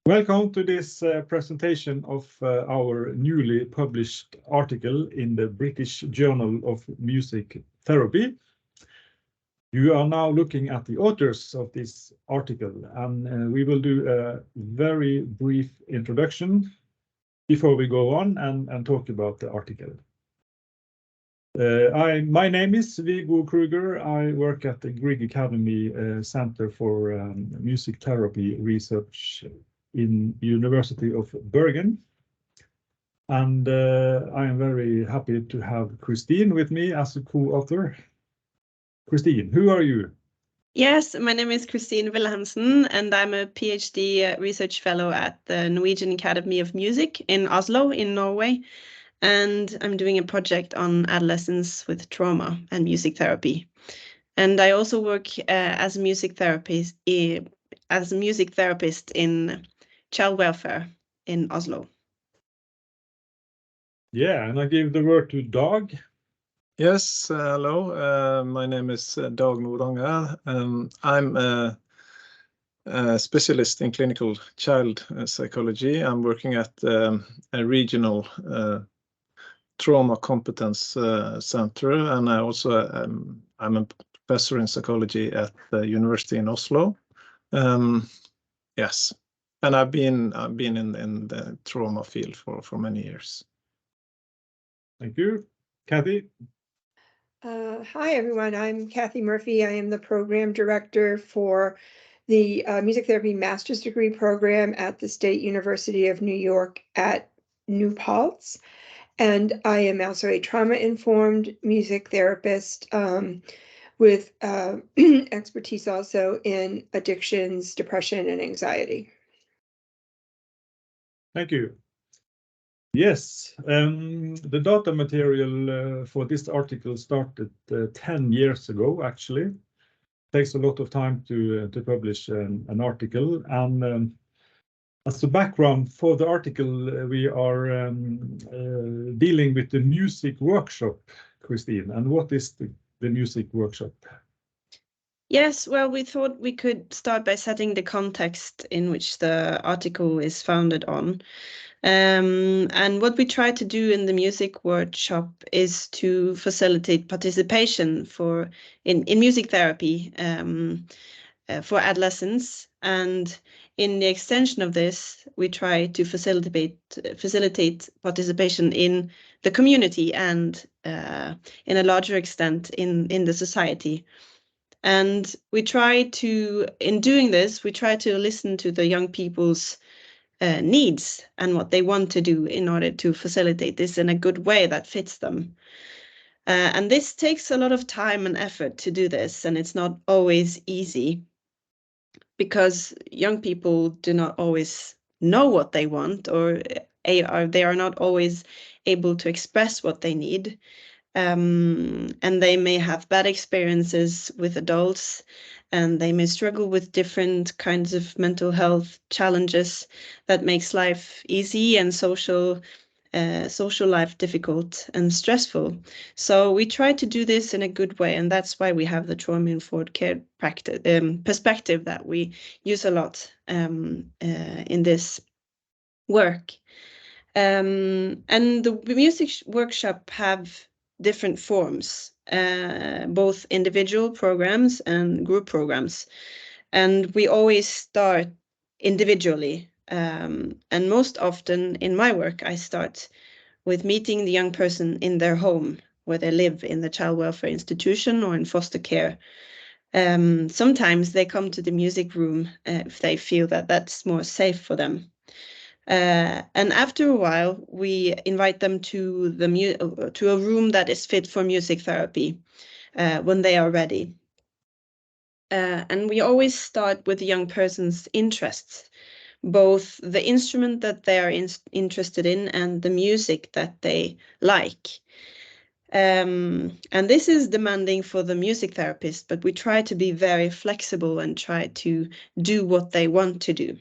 Welcome to this presentation of our newly published article in the British Journal of Music Therapy. You are now looking at the authors of this article, and we will do a very brief introduction before we go on and talk about the article. My name is Viggo Krüger. I work at the Grieg Academy Center for Music Therapy Research in University of Bergen. And I am very happy to have Christine with me as a co-author. Christine, who are you? Yes, my name is Kathleen Wilhelmsen, and I'm a PhD research fellow at the Norwegian Academy of Music in Oslo, in Norway. And I'm doing a project on adolescents with trauma and music therapy. And I also work as a music therapist in child welfare in Oslo. Yeah, and I give the word to Dag. Yes, hello. My name is Dag Nordanger. I'm a specialist in clinical child psychology. I'm working at a regional trauma competence center, and I also I'm a professor in psychology at the university in Oslo. Yes, and I've been in the trauma field for many years. Thank you. Kathy? Hi, everyone. I'm Kathleen Murphy. I am the program director for the Music Therapy Master's Degree program at the State University of New York at New Paltz. And I am also a trauma-informed music therapist with expertise also in addictions, depression, and anxiety. Thank you. Yes, the data material for this article started 10 years ago, actually. It takes a lot of time to publish an article. And as a background for the article, we are dealing with the music workshop, Christine. And what is the music workshop? Yes, well, we thought we could start by setting the context in which the article is founded on. And what we try to do in the music workshop is to facilitate participation in music therapy for adolescents. And in the extension of this, we try to facilitate participation in the community and in a larger extent in the society. And in doing this, we try to listen to the young people's needs and what they want to do in order to facilitate this in a good way that fits them. And this takes a lot of time and effort to do this, and it's not always easy because young people do not always know what they want, or they are not always able to express what they need. And they may have bad experiences with adults, and they may struggle with different kinds of mental health challenges that makes life easy and social life difficult and stressful. So we try to do this in a good way, and that's why we have the trauma-informed care perspective that we use a lot in this work. And the music workshop have different forms, both individual programs and group programs. And we always start individually. And most often in my work, I start with meeting the young person in their home, where they live in the child welfare institution or in foster care. Sometimes they come to the music room if they feel that that's more safe for them. And after a while, we invite them to a room that is fit for music therapy when they are ready. And we always start with the young person's interests, both the instrument that they are interested in and the music that they like. And this is demanding for the music therapist, but we try to be very flexible and try to do what they want to do.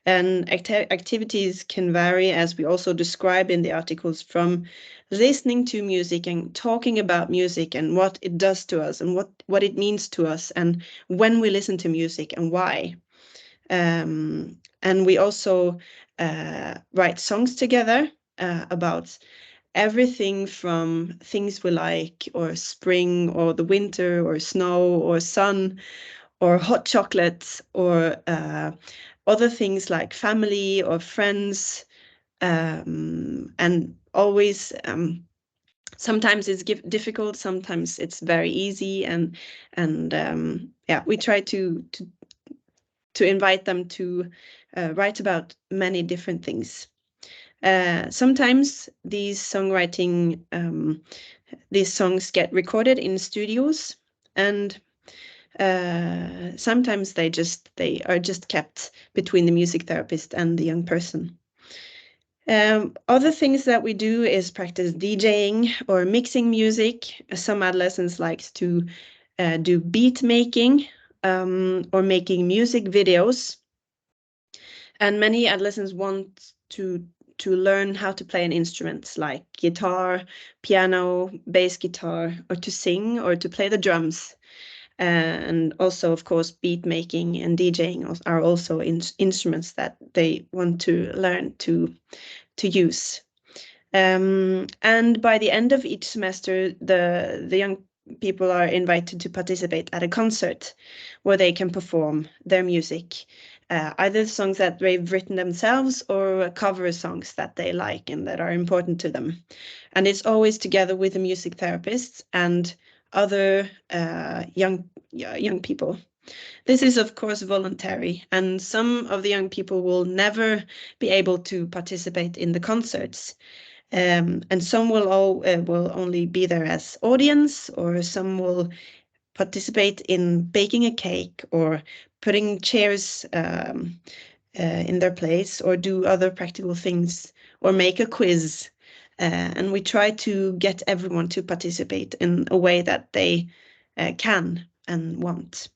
And activities can vary, as we also describe in the articles, from listening to music and talking about music and what it does to us and what it means to us and when we listen to music and why. And we also write songs together about everything from things we like, or spring, or the winter, or snow, or sun, or hot chocolate, or other things like family or friends, and always sometimes it's difficult, sometimes it's very easy, and yeah, we try to invite them to write about many different things. Sometimes these songs get recorded in studios, and sometimes they are just kept between the music therapist and the young person. Other things that we do is practice DJing or mixing music. Some adolescents like to do beat making or making music videos. And many adolescents want to learn how to play an instrument like guitar, piano, bass guitar, or to sing or to play the drums. And also, of course, beat making and DJing are also instruments that they want to learn to use. And by the end of each semester, the young people are invited to participate at a concert where they can perform their music, either songs that they've written themselves or cover songs that they like and that are important to them. And it's always together with the music therapists and other young people. This is, of course, voluntary, and some of the young people will never be able to participate in the concerts. And some will only be there as audience, or some will participate in baking a cake or putting chairs in their place, or do other practical things, or make a quiz. And we try to get everyone to participate in a way that they can and want.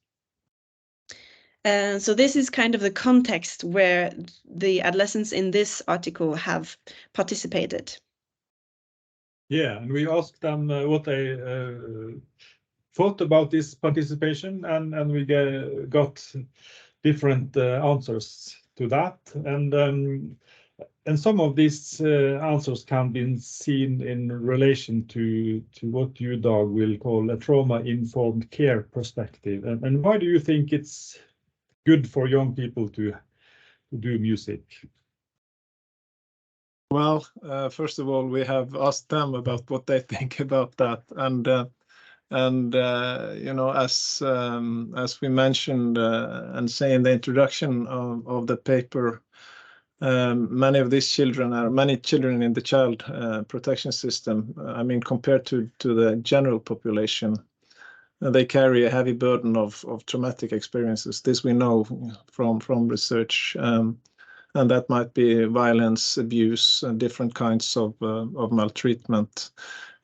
So this is kind of the context where the adolescents in this article have participated. Yeah, and we asked them what they thought about this participation, and we got different answers to that. And some of these answers can be seen in relation to what you, Dag, will call a trauma-informed care perspective. And why do you think it's good for young people to do music? Well, first of all, we have asked them about what they think about that, and you know, as we mentioned and say in the introduction of the paper, many children in the child protection system. I mean, compared to the general population, they carry a heavy burden of traumatic experiences. This we know from research. And that might be violence, abuse, and different kinds of maltreatment.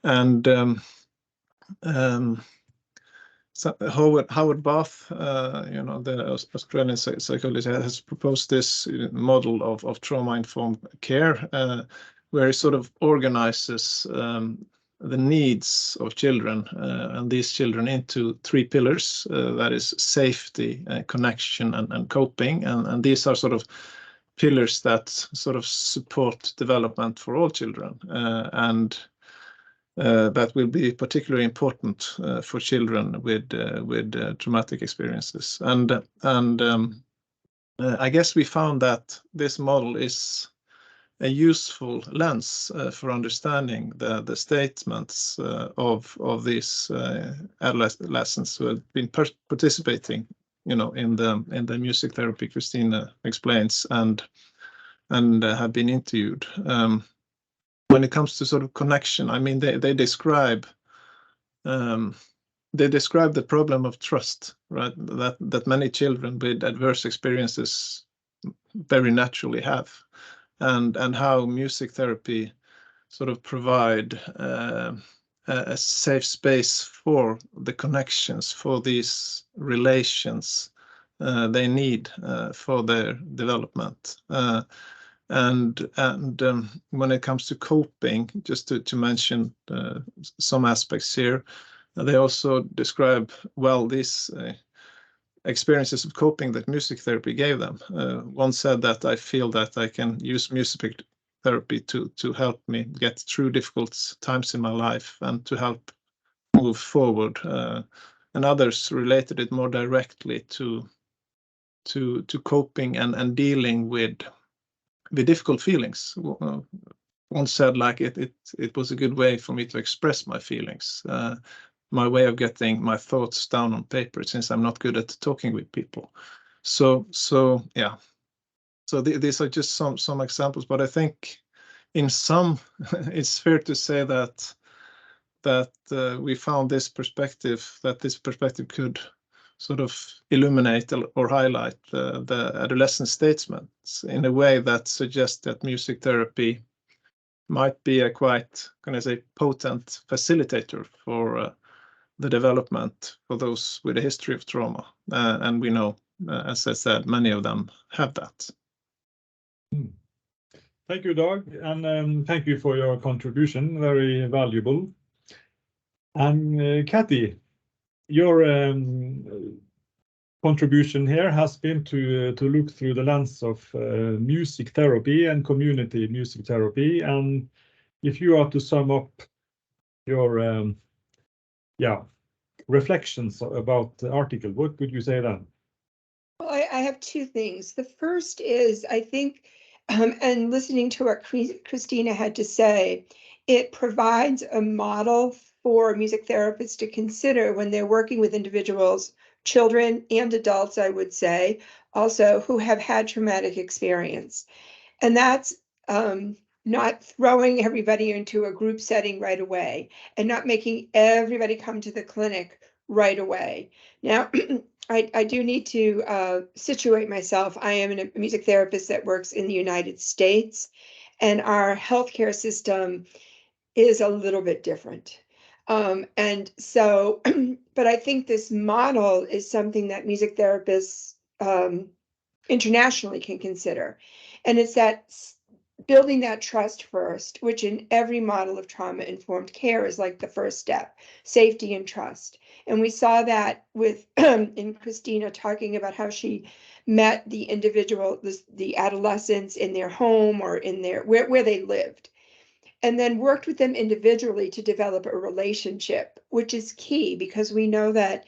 And so Howard Bath, you know, the Australian psychologist, has proposed this model of trauma-informed care, where he sort of organizes the needs of children and these children into three pillars. That is safety, connection, and coping. And these are sort of pillars that sort of support development for all children, and that will be particularly important for children with traumatic experiences. And I guess we found that this model is a useful lens for understanding the statements of these adolescents who have been participating, you know, in the music therapy Christina explains, and have been interviewed. When it comes to sort of connection, I mean, they describe the problem of trust, right? That many children with adverse experiences very naturally have, and how music therapy sort of provide a safe space for the connections, for these relations they need for their development. And when it comes to coping, just to mention some aspects here, they also describe well this experiences of coping that music therapy gave them. One said that I feel that I can use music therapy to help me get through difficult times in my life and to help move forward. And others related it more directly to coping and dealing with difficult feelings. One said like it was a good way for me to express my feelings, my way of getting my thoughts down on paper, since I'm not good at talking with people. So yeah. So these are just some examples, but I think in some it's fair to say that we found this perspective could sort of illuminate or highlight the adolescent statements in a way that suggests that music therapy might be a quite, can I say, potent facilitator for the development for those with a history of trauma. And we know, as I said, many of them have that. Thank you, Dag, and thank you for your contribution, very valuable. And Kathy, your contribution here has been to look through the lens of music therapy and community music therapy. And if you are to sum up your reflections about the article, what would you say then? Well, I have two things. The first is, I think, and listening to what Christina had to say, it provides a model for music therapists to consider when they're working with individuals, children and adults, I would say, also who have had traumatic experience. And that's not throwing everybody into a group setting right away and not making everybody come to the clinic right away. Now, I do need to situate myself. I am a music therapist that works in the United States, and our healthcare system is a little bit different. And so, but I think this model is something that music therapists internationally can consider. And it's that building that trust first, which in every model of trauma-informed care is like the first step, safety and trust. And we saw that with in Christina talking about how she met the individual, the adolescents in their home or in their where they lived, and then worked with them individually to develop a relationship, which is key because we know that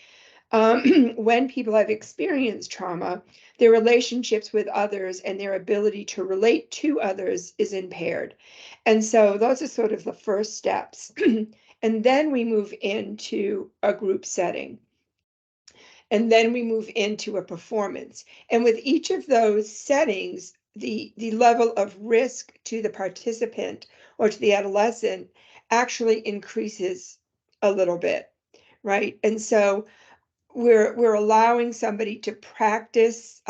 when people have experienced trauma, their relationships with others and their ability to relate to others is impaired. And so those are sort of the first steps. And then we move into a group setting. And then we move into a performance. And with each of those settings, the level of risk to the participant or to the adolescent actually increases a little bit, right? And so we're allowing somebody to practice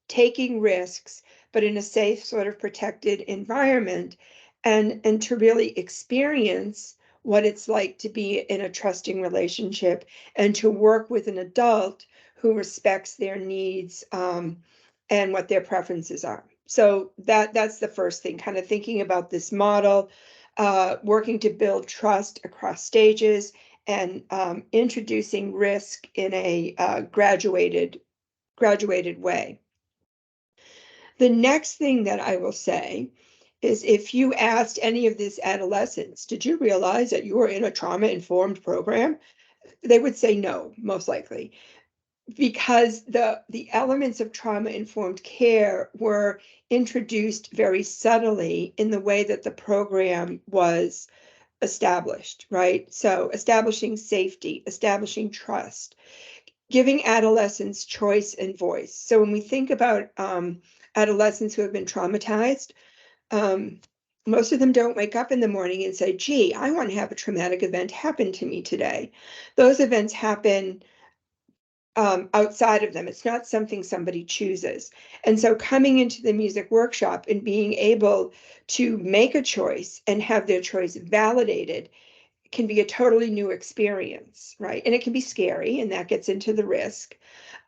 taking risks, but in a safe, sort of protected environment, and to really experience what it's like to be in a trusting relationship and to work with an adult who respects their needs and what their preferences are. So that's the first thing, kind of thinking about this model, working to build trust across stages, and introducing risk in a graduated way. The next thing that I will say is if you asked any of these adolescents, did you realize that you were in a trauma-informed program? They would say no, most likely, because the elements of trauma-informed care were introduced very subtly in the way that the program was established, right? So establishing safety, establishing trust, giving adolescents choice and voice. So when we think about adolescents who have been traumatized, most of them don't wake up in the morning and say, gee, I want to have a traumatic event happen to me today. Those events happen outside of them. It's not something somebody chooses. And so coming into the music workshop and being able to make a choice and have their choice validated can be a totally new experience, right? And it can be scary, and that gets into the risk.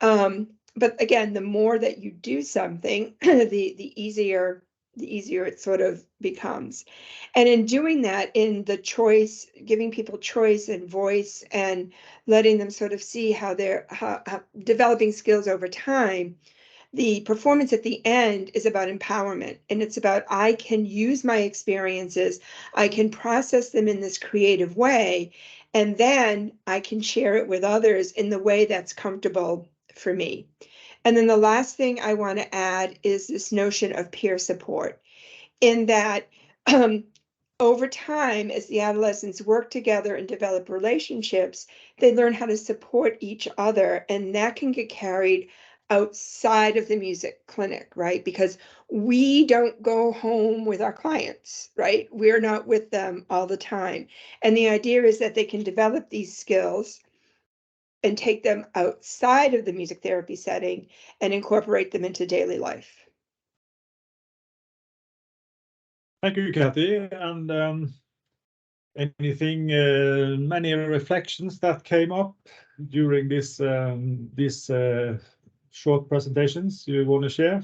But again, the more that you do something, the easier the easier it sort of becomes. And in doing that, in the choice, giving people choice and voice and letting them sort of see how they're how developing skills over time, the performance at the end is about empowerment. And it's about, I can use my experiences, I can process them in this creative way, and then I can share it with others in the way that's comfortable for me. And then the last thing I want to add is this notion of peer support, in that over time, as the adolescents work together and develop relationships, they learn how to support each other, and that can get carried outside of the music clinic, right? Because we don't go home with our clients, right? We're not with them all the time. And the idea is that they can develop these skills and take them outside of the music therapy setting and incorporate them into daily life. Thank you, Kathy. And anything, many reflections that came up during this short presentations you want to share?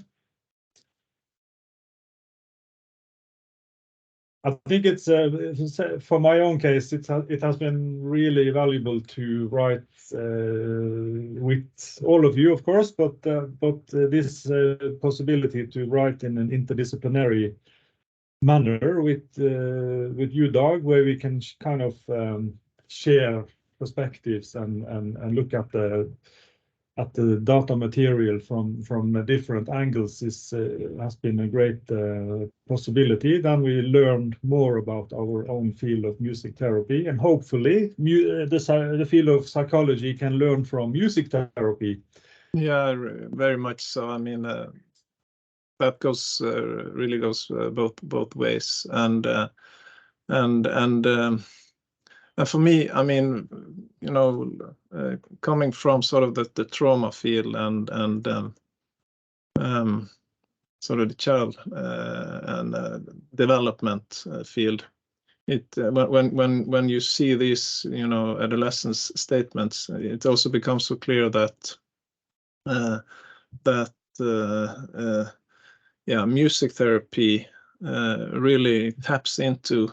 I think it's for my own case, it has been really valuable to write with all of you, of course, but this possibility to write in an interdisciplinary manner with you, Dag, where we can kind of share perspectives and look at the data material from different angles has been a great possibility. Then we learned more about our own field of music therapy, and hopefully the field of psychology can learn from music therapy. Yeah, very much so. I mean, that goes really goes both ways, and for me, I mean, you know, coming from sort of the trauma field and sort of the child and development field, it when you see these, you know, adolescence statements, it also becomes so clear that yeah, music therapy really taps into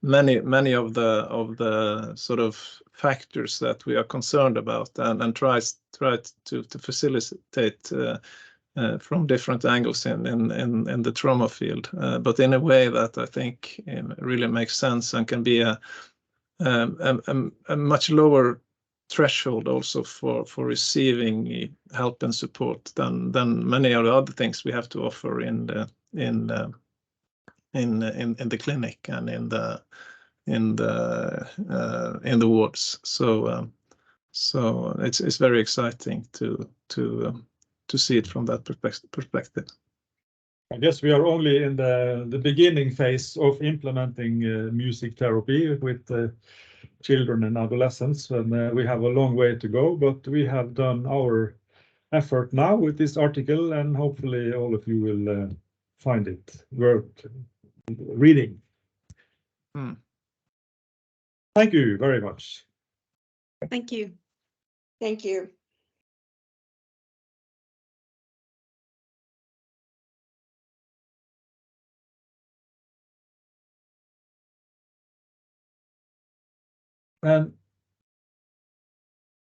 many of the sort of factors that we are concerned about, and tries to facilitate from different angles in the trauma field, but in a way that I think really makes sense and can be a much lower threshold also for receiving help and support than many of the other things we have to offer in the clinic and in the wards. So it's very exciting to see it from that perspective. I guess we are only in the beginning phase of implementing music therapy with children and adolescents, and we have a long way to go, but we have done our effort now with this article, and hopefully all of you will find it worth reading. Thank you very much. Thank you. Thank you. And